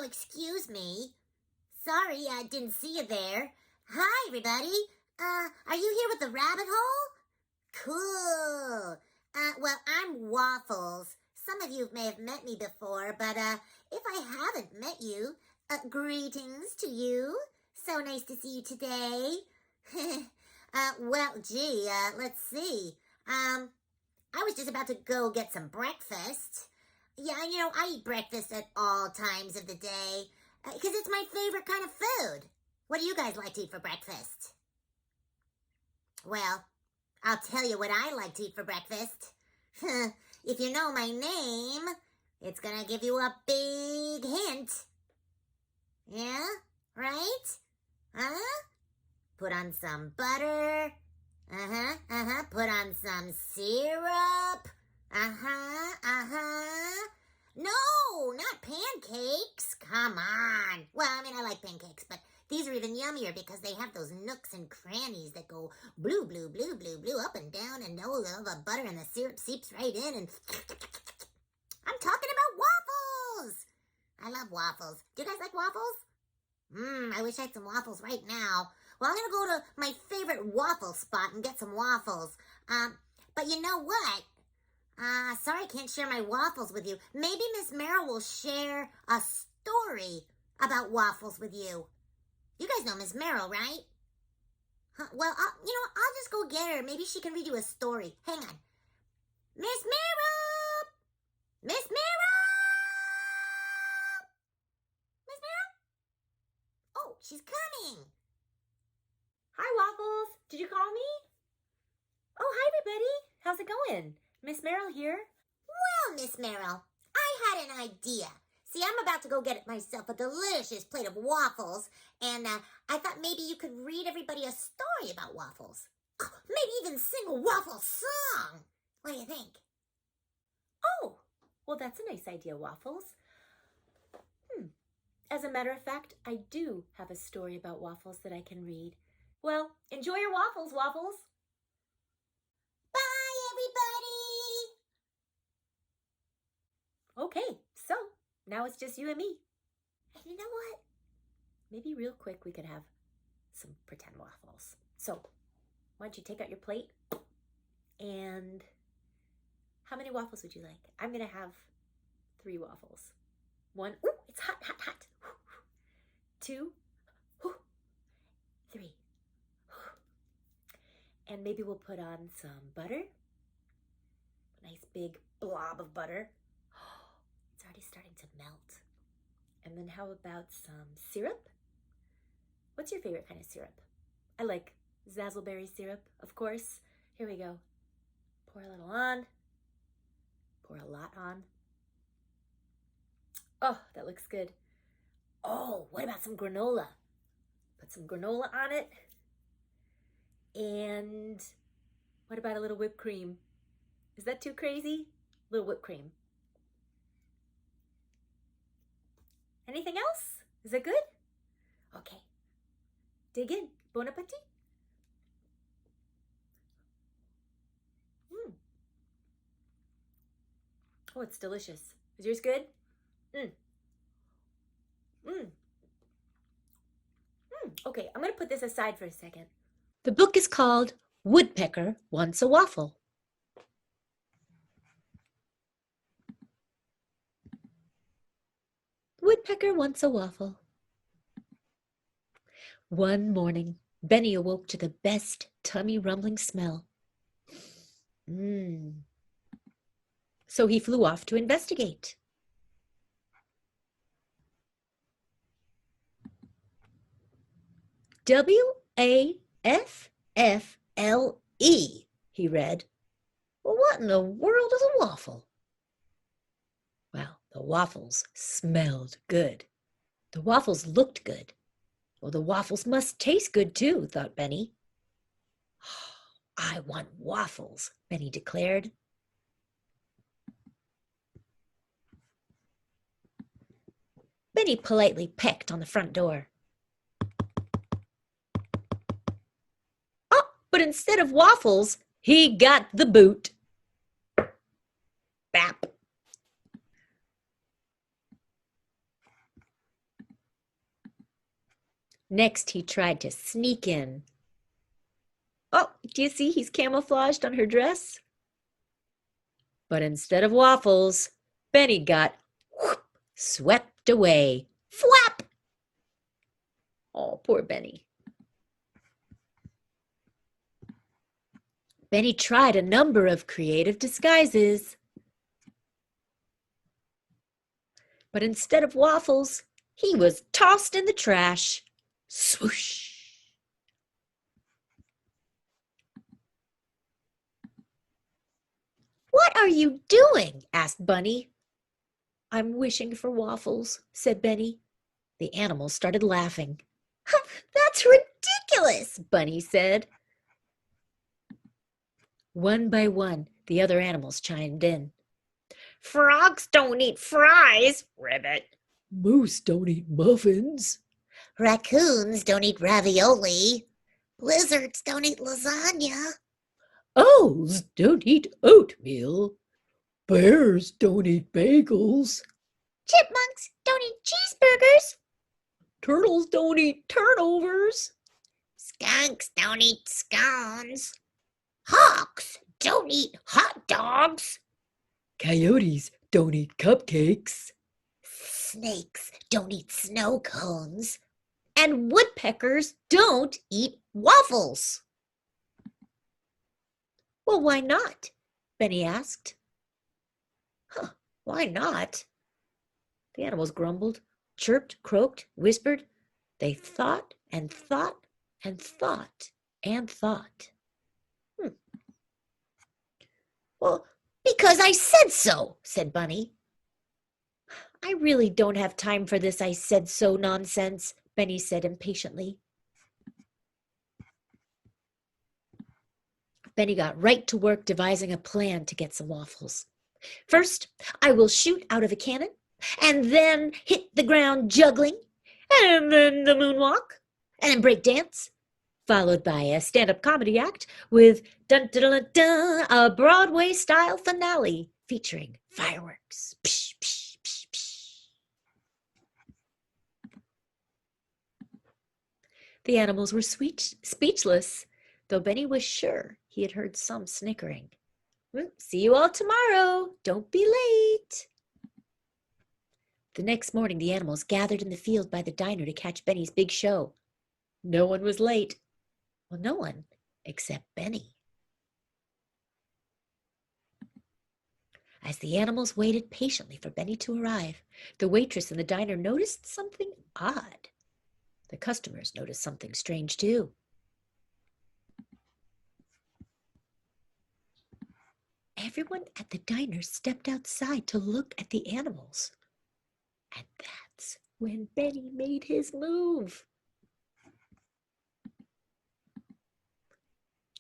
excuse me. Sorry, I didn't see you there. Hi, everybody. Are you here with the rabbit hole? Cool. Well, I'm Waffles. Some of you may have met me before, but, if I haven't met you, greetings to you. So nice to see you today. Well, gee, let's see. I was just about to go get some breakfast. Yeah, I eat breakfast at all times of the day, because it's my favorite kind of food. What do you guys like to eat for breakfast? Well, I'll tell you what I like to eat for breakfast. If you know my name, it's gonna give you a big hint. Yeah? Right? Huh? Put on some butter. Put on some syrup. No, not pancakes. Come on. Well, I like pancakes, but these are even yummier because they have those nooks and crannies that go blue, blue, blue, blue, blue, up and down, and all the butter and the syrup seeps right in, and I'm talking about waffles. I love waffles. Do you guys like waffles? I wish I had some waffles right now. Well, I'm going to go to my favorite waffle spot and get some waffles. But you know what? Sorry I can't share my waffles with you. Maybe Miss Meryl will share a story about waffles with you. You guys know Miss Meryl, right? Well, I'll just go get her. Maybe she can read you a story. Hang on. Miss Meryl! Miss Meryl! Miss Meryl? Oh, she's coming. Hi, Waffles. Did you call me? Oh, hi, everybody. How's it going? Miss Meryl here. Well, Miss Meryl, I had an idea. See, I'm about to go get myself a delicious plate of waffles, and I thought maybe you could read everybody a story about waffles. Maybe even sing a waffle song. What do you think? Oh, well, that's a nice idea, Waffles. As a matter of fact, I do have a story about waffles that I can read. Well, enjoy your waffles, Waffles. Bye, everybody. Okay, so now it's just you and me. And you know what? Maybe real quick we could have some pretend waffles. So, why don't you take out your plate? And how many waffles would you like? I'm going to have 3 waffles. 1, ooh, it's hot, hot, hot. 2, 3. And maybe we'll put on some butter. A nice big blob of butter. It's already starting to melt. And then how about some syrup? What's your favorite kind of syrup? I like zazzleberry syrup, of course. Here we go. Pour a little on. Pour a lot on. Oh, that looks good. Oh, what about some granola? Put some granola on it. And what about a little whipped cream? Is that too crazy? A little whipped cream. Anything else? Is that good? Okay. Dig in. Bon appetit. Oh, it's delicious. Is yours good? Okay, I'm going to put this aside for a second. The book is called Woodpecker Wants a Waffle. Woodpecker wants a waffle. One morning, Benny awoke to the best tummy-rumbling smell. So he flew off to investigate. W-A-F-F-L-E, he read. Well, what in the world is a waffle? Well, the waffles smelled good. The waffles looked good. Well, the waffles must taste good too, thought Benny. I want waffles, Benny declared. Benny politely pecked on the front door. But instead of waffles, he got the boot. Bap. Next, he tried to sneak in. Oh, do you see he's camouflaged on her dress? But instead of waffles, Benny got swept away. Flap! Oh, poor Benny. Benny tried a number of creative disguises. But instead of waffles, he was tossed in the trash. Swoosh! What are you doing? Asked Bunny. I'm wishing for waffles, said Benny. The animals started laughing. That's ridiculous, Bunny said. One by one, the other animals chimed in. Frogs don't eat fries, Ribbit. Moose don't eat muffins. Raccoons don't eat ravioli. Lizards don't eat lasagna. Owls don't eat oatmeal. Bears don't eat bagels. Chipmunks don't eat cheeseburgers. Turtles don't eat turnovers. Skunks don't eat scones. Hawks don't eat hot dogs. Coyotes don't eat cupcakes. Snakes don't eat snow cones. And woodpeckers don't eat waffles. Well, why not? Benny asked. Why not? The animals grumbled, chirped, croaked, whispered. They thought and thought and thought and thought. Well, because I said so, said Bunny. I really don't have time for this I said so nonsense, Benny said impatiently. Benny got right to work devising a plan to get some waffles. First, I will shoot out of a cannon, and then hit the ground juggling, and then the moonwalk, and then break dance, followed by a stand-up comedy act with dun dun dun dun, a Broadway-style finale featuring fireworks. Psh, psh, psh, psh. The animals were speechless, though Benny was sure he had heard some snickering. See you all tomorrow. Don't be late. The next morning, the animals gathered in the field by the diner to catch Benny's big show. No one was late. Well, no one except Benny. As the animals waited patiently for Benny to arrive, the waitress in the diner noticed something odd. The customers noticed something strange too. Everyone at the diner stepped outside to look at the animals. And that's when Benny made his move.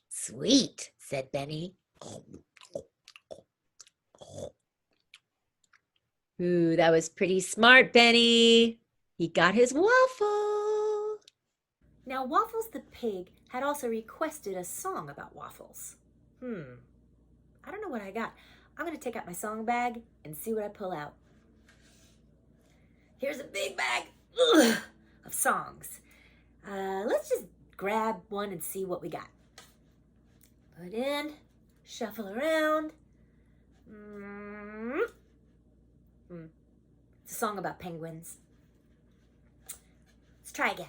Sweet, said Benny. Ooh, that was pretty smart, Benny. He got his waffle. Now, Waffles the pig had also requested a song about waffles. I don't know what I got. I'm going to take out my song bag and see what I pull out. Here's a big bag of songs. Let's just grab one and see what we got. Put in, shuffle around. It's a song about penguins. Let's try again.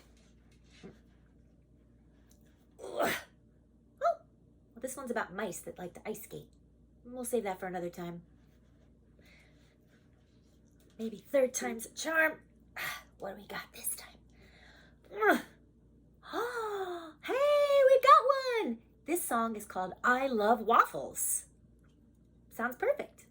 Oh, well, this one's about mice that like to ice skate. We'll save that for another time. Maybe third time's a charm. What do we got this time? Oh, hey, we got one! This song is called I Love Waffles. Sounds perfect.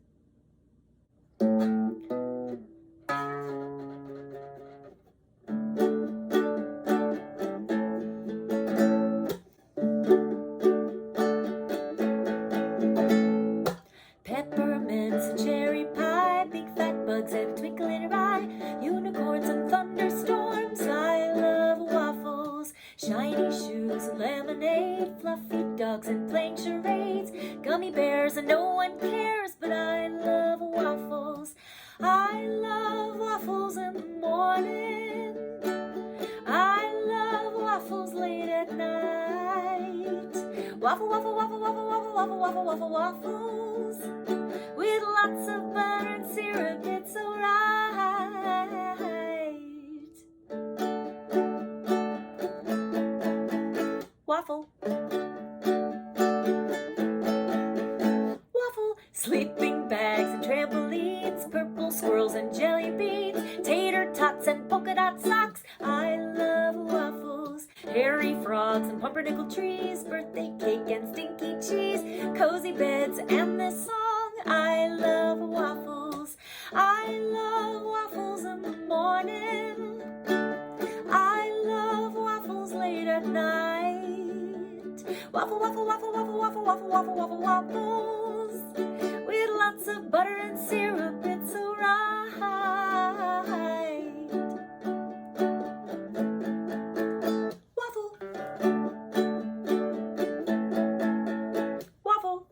Peppermints and cherry pie, big fat bugs and a twinkle in her eye, unicorns and thunderstorms. I love waffles, shiny shoes and lemonade, fluffy dogs and playing charades, gummy bears and no one cares, but I Waffle, waffle, waffle, waffle, waffle, waffle, waffle, waffle, waffles. With lots of butter and syrup, it's alright. Waffle. Waffle. Sleeping bags and trampolines, purple squirrels and jelly beans, tater tots and polka dot socks. I love waffles. Hairy frogs and pumpernickel trees, birthday cake and stinky cheese, cozy beds and this song. I love waffles. I love waffles in the morning. I love waffles late at night. Waffle, waffle, waffle, waffle, waffle, waffle, waffle, waffle, waffles. With lots of butter and syrup, it's alright. Waffle. Waffle.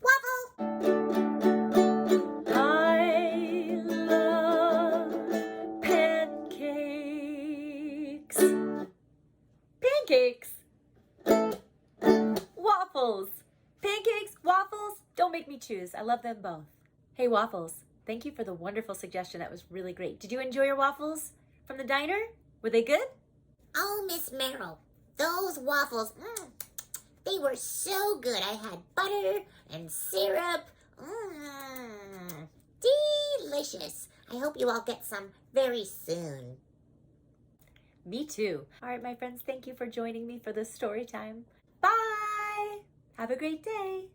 Waffle! I love pancakes. Pancakes. Waffles. Pancakes, waffles, don't make me choose. I love them both. Hey, Waffles, thank you for the wonderful suggestion. That was really great. Did you enjoy your waffles from the diner? Were they good? Oh, Miss Meryl, those waffles, they were so good. I had butter and syrup. Delicious. I hope you all get some very soon. Me too. All right, my friends, thank you for joining me for this story time. Bye. Have a great day.